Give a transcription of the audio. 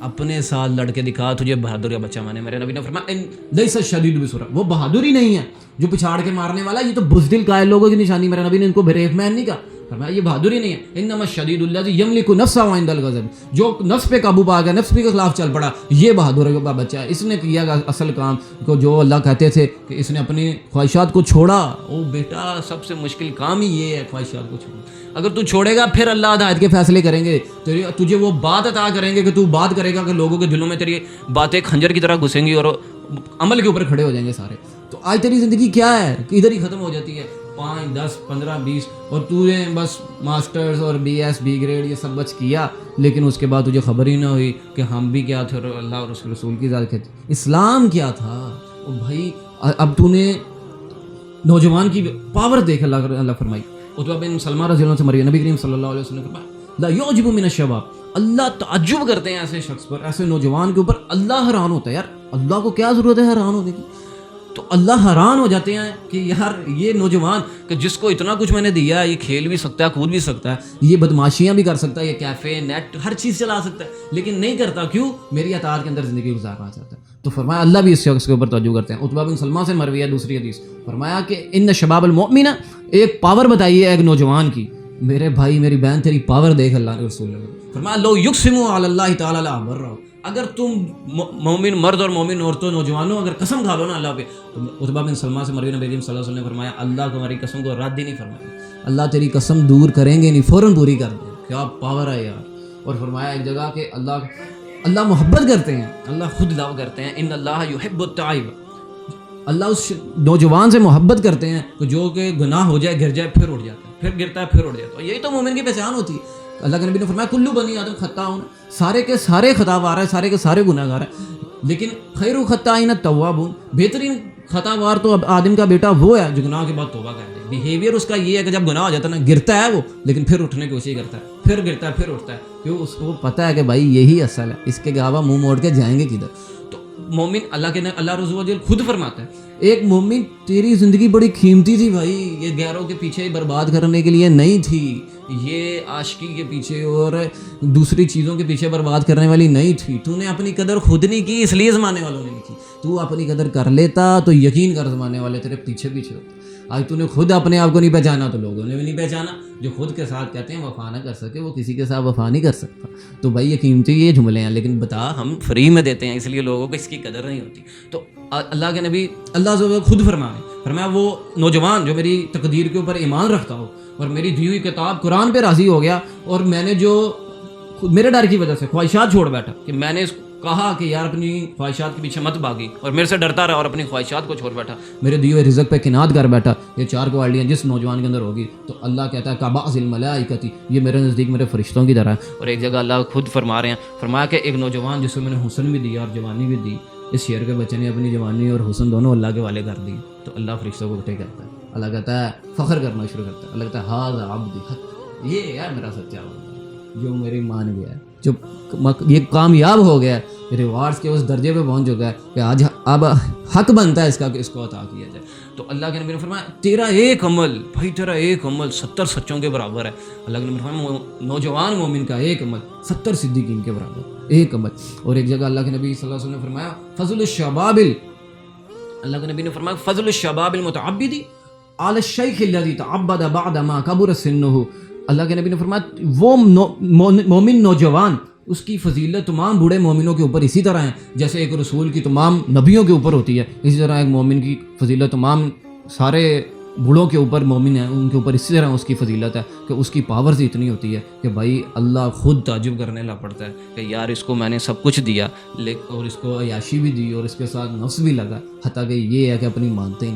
اپنے ساتھ لڑ کے دکھا تجھے بہادر کا بچہ مانے. میرے نبی نے فرمایا لیس الشدید بسرعہ, وہ بہادری نہیں ہے جو پچھاڑ کے مارنے والا, یہ تو بزدل قائل لوگوں کی نشانی. میرے نبی نے ان کو بریف مین نہیں کہا, فرمایا یہ بہادری نہیں ہے. انما الشدید الذی یملک نفسہ عند الغضب, جو نفس پہ قابو پا گیا, نفس کے خلاف چل پڑا, یہ بہادر کا بچہ ہے. اس نے کیا اصل کام کو جو اللہ کہتے تھے کہ اس نے اپنی خواہشات کو چھوڑا. او بیٹا سب سے مشکل کام ہی یہ ہے, خواہشات کو چھوڑنا. اگر تو چھوڑے گا پھر اللہ ہدایت کے فیصلے کریں گے, تجھے وہ بات عطا کریں گے کہ تو بات کرے گا کہ لوگوں کے دلوں میں تیری باتیں کھنجر کی طرح گھسیں گی اور عمل کے اوپر کھڑے ہو جائیں گے سارے. تو آج تیری زندگی کیا ہے کہ ادھر ہی ختم ہو جاتی ہے, 5 10 15 20, اور تو نے بس ماسٹرز اور بی ایس بی گریڈ یہ سب بچ کیا, لیکن اس کے بعد تجھے خبر ہی نہ ہوئی کہ ہم بھی کیا تھے اور اللہ اور اس کے رسول کی ذات کہتے. اسلام کیا تھا بھائی. اب تو نے نوجوان کی پاور دیکھ, اللہ فرمائی عتبہ بن سلمہ رضی اللہ عنہ سے مروی, نبی کریم صلی اللہ علیہ وسلم نے فرمایا لا یعجب من الشباب, اللہ تعجب کرتے ہیں ایسے شخص پر, ایسے نوجوان کے اوپر اللہ حیران ہوتا ہے. یار اللہ کو کیا ضرورت ہے حیران ہونے کی, تو اللہ حیران ہو جاتے ہیں کہ یار یہ نوجوان کہ جس کو اتنا کچھ میں نے دیا ہے, یہ کھیل بھی سکتا ہے, کود بھی سکتا ہے, یہ بدماشیاں بھی کر سکتا ہے, یہ کیفے نیٹ ہر چیز چلا سکتا ہے, لیکن نہیں کرتا. کیوں؟ میری اطاعت کے اندر زندگی گزارنا چاہتا ہے. تو فرمایا اللہ بھی اس شخص کے اوپر توجہ کرتے ہیں. عتبہ بن سلمہ سے مروی ہے دوسری حدیث, فرمایا کہ ان شباب المؤمن, ایک پاور بتائیے ایک نوجوان کی. میرے بھائی میری بہن تیری پاور دیکھ اللہ کے رسول نے فرمایا لو یقسم علی اللہ تعالی لابرہ, اگر تم مومن مرد اور مومن عورتوں نوجوانوں اگر قسم کھا لو نا اللہ پہ, تو عتبہ بن سلمہ سے مروی نبی کریم صلی اللہ علیہ وسلم نے فرمایا اللہ تمہاری قسم کو رد ہی نہیں فرمایا, اللہ تیری قسم دور کریں گے نہیں, فوراً پوری کر دیں. کیا پاور ہے یار. اور فرمایا ایک جگہ کہ اللہ محبت کرتے ہیں, اللہ خود لو کرتے ہیں, ان اللہ یحب التائب, اللہ اس نوجوان سے محبت کرتے ہیں کہ جو کہ گناہ ہو جائے, گر جائے, پھر اٹھ جاتا ہے, پھر گرتا ہے, پھر اٹھ جاتا ہے. یہی تو مومن کی پہچان ہوتی ہے. اللہ کے نبی نے فرمایا کلو بنی آدم خطاؤن, سارے کے سارے خطا وار ہیں, سارے کے سارے گناہ گار ہیں, لیکن خیر الخطائین التوابون, بہترین خطا وار تو آدم کا بیٹا وہ ہے جو گناہ کے بعد توبہ کرتا ہے. بیہیویئر اس کا یہ ہے کہ جب گناہ ہو جاتا ہے نا, گرتا ہے وہ, لیکن پھر اٹھنے کی کوشش کرتا ہے, پھر گرتا ہے, پھر اٹھتا ہے, کیوں اس کو پتہ ہے کہ بھائی یہی اصل ہے, اس کے علاوہ منہ موڑ کے جائیں گے کدھر. تو مومن اللہ رسول اللہ خود فرماتا ہے ایک مومن تیری زندگی بڑی قیمتی تھی بھائی, یہ غیروں کے پیچھے برباد کرنے کے لیے نہیں تھی, یہ عاشقی کے پیچھے اور دوسری چیزوں کے پیچھے برباد کرنے والی نہیں تھی. تو نے اپنی قدر خود نہیں کی, اس لیے زمانے والوں نے نہیں کی. تو اپنی قدر کر لیتا تو یقین کر زمانے والے تیرے پیچھے پیچھے ہوتے. آج تو نے خود اپنے آپ کو نہیں پہچانا تو لوگوں نے بھی نہیں پہچانا. جو خود کے ساتھ کہتے ہیں وفا نہ کر سکے وہ کسی کے ساتھ وفا نہیں کر سکتا. تو بھائی یہ قیمتی یہ جملے ہیں, لیکن بتا ہم فری میں دیتے ہیں, اس لیے لوگوں کو اس کی قدر نہیں ہوتی. تو اللہ کے نبی اللہ خود فرمایا وہ نوجوان جو میری تقدیر کے اوپر ایمان رکھتا ہو اور میری دی ہوئی کتاب قرآن پہ راضی ہو گیا, اور میں نے جو میرے ڈر کی وجہ سے خواہشات چھوڑ بیٹھا, کہ میں نے کہا کہ یار اپنی خواہشات کے پیچھے مت بھاگی اور میرے سے ڈرتا رہا اور اپنی خواہشات کو چھوڑ بیٹھا, میرے دیے ہوئے رزق پہ قناعت کر بیٹھا. یہ 4 کوالٹیاں جس نوجوان کے اندر ہوگی تو اللہ کہتا ہے کبعض الملائکۃ, یہ میرے نزدیک میرے فرشتوں کی طرح ہے. اور ایک جگہ اللہ خود فرما رہے ہیں, فرمایا کہ ایک نوجوان جس کو میں نے حسن بھی دیا اور جوانی بھی دی, اس شعر کے بچے نے اپنی جوانی اور حسن دونوں اللہ کے والے کر دی, تو اللہ فرشتوں کو اکٹھے کرتا ہے. اللہ کہتا ہے فخر کرنا شروع کرتا ہے. اللہ کہتا ہے ھذا عبدی حق, یہ ہے میرا سچا بندہ جو میری مان گیا ہے, جو یہ کامیاب ہو گیا ہے, ریوارڈز کے اس درجے پہ پہنچ چکا ہے کہ آج اب حق بنتا ہے اس کا کہ اس کو عطا کیا جائے. تو اللہ کے نبی نے فرمایا تیرا ایک عمل بھائی, تیرا ایک عمل 70 سچوں کے برابر ہے. اللہ کے نبی نے فرمایا نوجوان مومن کا ایک عمل 70 صدیقین کے برابر ایک عمل. اور ایک جگہ اللہ کے نبی صلی اللہ علیہ وسلم نے فرمایا فضل الشباب, اللہ کے نبی نے فرمایا فضل الشباب المتعبد علی الشیخ الذی تعبد بعد ما کبر سنہ. اللہ کے نبی نے فرمایا وہ مومن نوجوان, اس کی فضیلت تمام بوڑھے مومنوں کے اوپر اسی طرح ہیں جیسے ایک رسول کی تمام نبیوں کے اوپر ہوتی ہے, اسی طرح ایک مومن کی فضیلت تمام سارے بوڑھوں کے اوپر مومن ہیں ان کے اوپر اسی طرح اس کی فضیلت ہے کہ اس کی پاورز اتنی ہوتی ہے کہ بھائی اللہ خود تعجب کرنے لگ پڑتا ہے کہ یار اس کو میں نے سب کچھ دیا اور اس کو عیاشی بھی دی اور اس کے ساتھ نفس بھی لگا, حتیٰ کہ یہ ہے کہ اپنی مانتے ہی نہیں.